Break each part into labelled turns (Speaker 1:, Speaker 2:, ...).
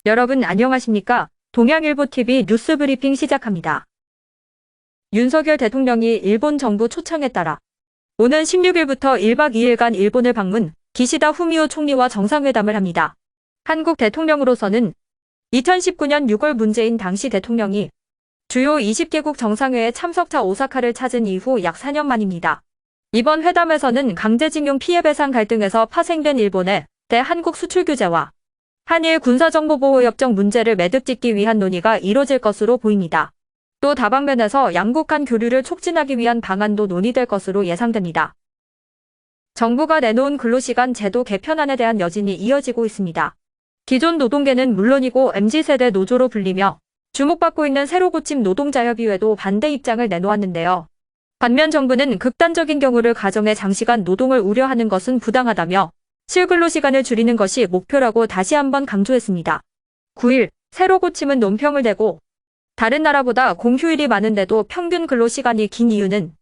Speaker 1: 여러분 안녕하십니까? 동양일보TV 뉴스 브리핑 시작합니다. 윤석열 대통령이 일본 정부 초청에 따라 오는 16일부터 1박 2일간 일본을 방문, 기시다 후미오 총리와 정상회담을 합니다. 한국 대통령으로서는 2019년 6월 문재인 당시 대통령이 주요 20개국 정상회에 참석차 오사카를 찾은 이후 약 4년 만입니다. 이번 회담에서는 강제징용 피해배상 갈등에서 파생된 일본의 대한국 수출 규제와 한일 군사정보보호협정 문제를 매듭짓기 위한 논의가 이뤄질 것으로 보입니다. 또 다방면에서 양국 간 교류를 촉진하기 위한 방안도 논의될 것으로 예상됩니다. 정부가 내놓은 근로시간 제도 개편안에 대한 여진이 이어지고 있습니다. 기존 노동계는 물론이고 MZ세대 노조로 불리며 주목받고 있는 새로 고침 노동자협의회도 반대 입장을 내놓았는데요. 반면 정부는 극단적인 경우를 가정해 장시간 노동을 우려하는 것은 부당하다며 실근로시간을 줄이는 것이 목표라고 다시 한번 강조했습니다. 9일, 새로 고침은 논평을 내고 다른 나라보다 공휴일이 많은데도 평균 근로시간이 긴 이유는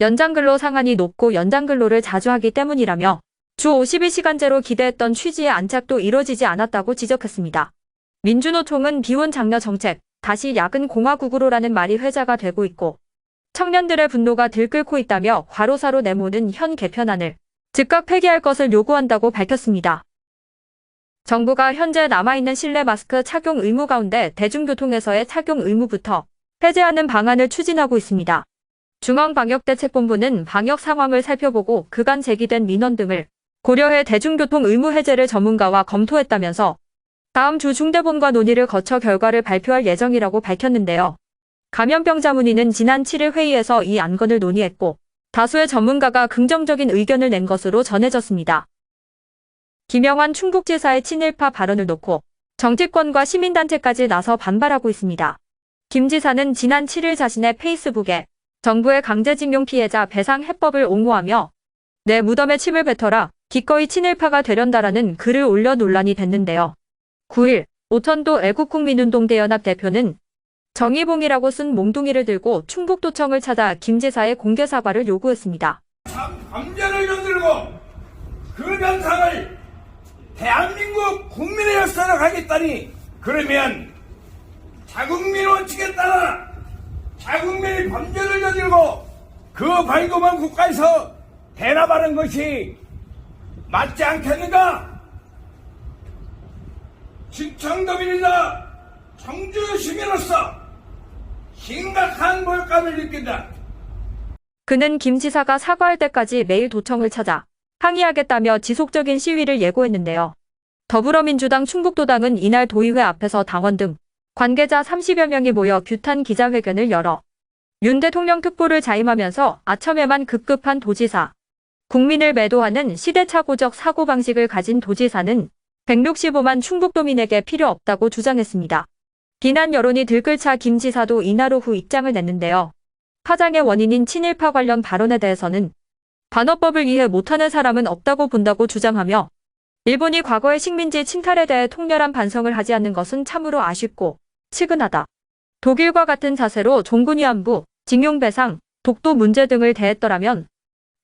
Speaker 1: 연장근로 상한이 높고 연장근로를 자주 하기 때문이라며 주 52시간제로 기대했던 취지의 안착도 이뤄지지 않았다고 지적했습니다. 민주노총은 비혼 장려 정책, 다시 야근 공화국으로라는 말이 회자가 되고 있고 청년들의 분노가 들끓고 있다며 과로사로 내모는 현 개편안을 즉각 폐기할 것을 요구한다고 밝혔습니다. 정부가 현재 남아있는 실내 마스크 착용 의무 가운데 대중교통에서의 착용 의무부터 해제하는 방안을 추진하고 있습니다. 중앙방역대책본부는 방역 상황을 살펴보고 그간 제기된 민원 등을 고려해 대중교통 의무 해제를 전문가와 검토했다면서 다음 주 중대본과 논의를 거쳐 결과를 발표할 예정이라고 밝혔는데요. 감염병자 문의는 지난 7일 회의에서 이 안건을 논의했고 다수의 전문가가 긍정적인 의견을 낸 것으로 전해졌습니다. 김영환 충북지사의 친일파 발언을 놓고 정치권과 시민단체까지 나서 반발하고 있습니다. 김 지사는 지난 7일 자신의 페이스북에 정부의 강제징용 피해자 배상 해법을 옹호하며 내 무덤에 침을 뱉어라, 기꺼이 친일파가 되련다라는 글을 올려 논란이 됐는데요. 9일, 오천도 애국국민운동 대연합 대표는 정의봉이라고 쓴 몽둥이를 들고 충북도청을 찾아 김 지사의 공개 사과를 요구했습니다.
Speaker 2: 감전을 연들고 그 변상을 대한민국 국민의 역사로 가겠다니, 그러면 자국민 원칙에 따라 자국민의 범죄를 저지르고 그 발급한 국가에서 대납하는 것이 맞지 않겠는가? 직청도민이나 청주 시민으로서 심각한 모욕감을 느낀다.
Speaker 1: 그는 김 지사가 사과할 때까지 매일 도청을 찾아 항의하겠다며 지속적인 시위를 예고했는데요. 더불어민주당 충북도당은 이날 도의회 앞에서 당원 등 관계자 30여 명이 모여 규탄 기자회견을 열어 윤 대통령 특보를 자임하면서 아첨에만 급급한 도지사, 국민을 매도하는 시대착오적 사고방식을 가진 도지사는 165만 충북도민에게 필요 없다고 주장했습니다. 비난 여론이 들끓자 김 지사도 이날 오후 입장을 냈는데요. 파장의 원인인 친일파 관련 발언에 대해서는 반어법을 이해 못하는 사람은 없다고 본다고 주장하며 일본이 과거의 식민지 침탈에 대해 통렬한 반성을 하지 않는 것은 참으로 아쉽고 측은하다. 독일과 같은 자세로 종군위안부, 징용배상, 독도 문제 등을 대했더라면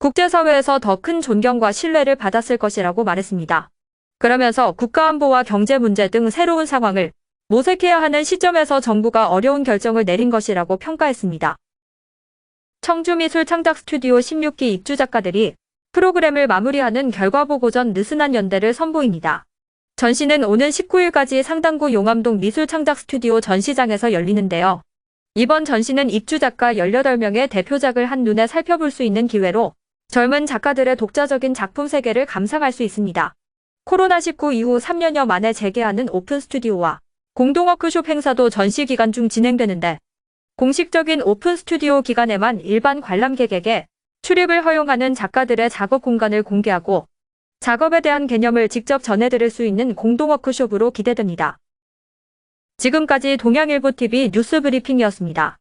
Speaker 1: 국제사회에서 더 큰 존경과 신뢰를 받았을 것이라고 말했습니다. 그러면서 국가안보와 경제 문제 등 새로운 상황을 모색해야 하는 시점에서 정부가 어려운 결정을 내린 것이라고 평가했습니다. 청주미술창작스튜디오 16기 입주작가들이 프로그램을 마무리하는 결과보고 전 느슨한 연대를 선보입니다. 전시는 오는 19일까지 상당구 용암동 미술창작스튜디오 전시장에서 열리는데요. 이번 전시는 입주작가 18명의 대표작을 한눈에 살펴볼 수 있는 기회로 젊은 작가들의 독자적인 작품 세계를 감상할 수 있습니다. 코로나19 이후 3년여 만에 재개하는 오픈 스튜디오와 공동 워크숍 행사도 전시 기간 중 진행되는데 공식적인 오픈 스튜디오 기간에만 일반 관람객에게 출입을 허용하는 작가들의 작업 공간을 공개하고 작업에 대한 개념을 직접 전해드릴 수 있는 공동 워크숍으로 기대됩니다. 지금까지 동양일보TV 뉴스 브리핑이었습니다.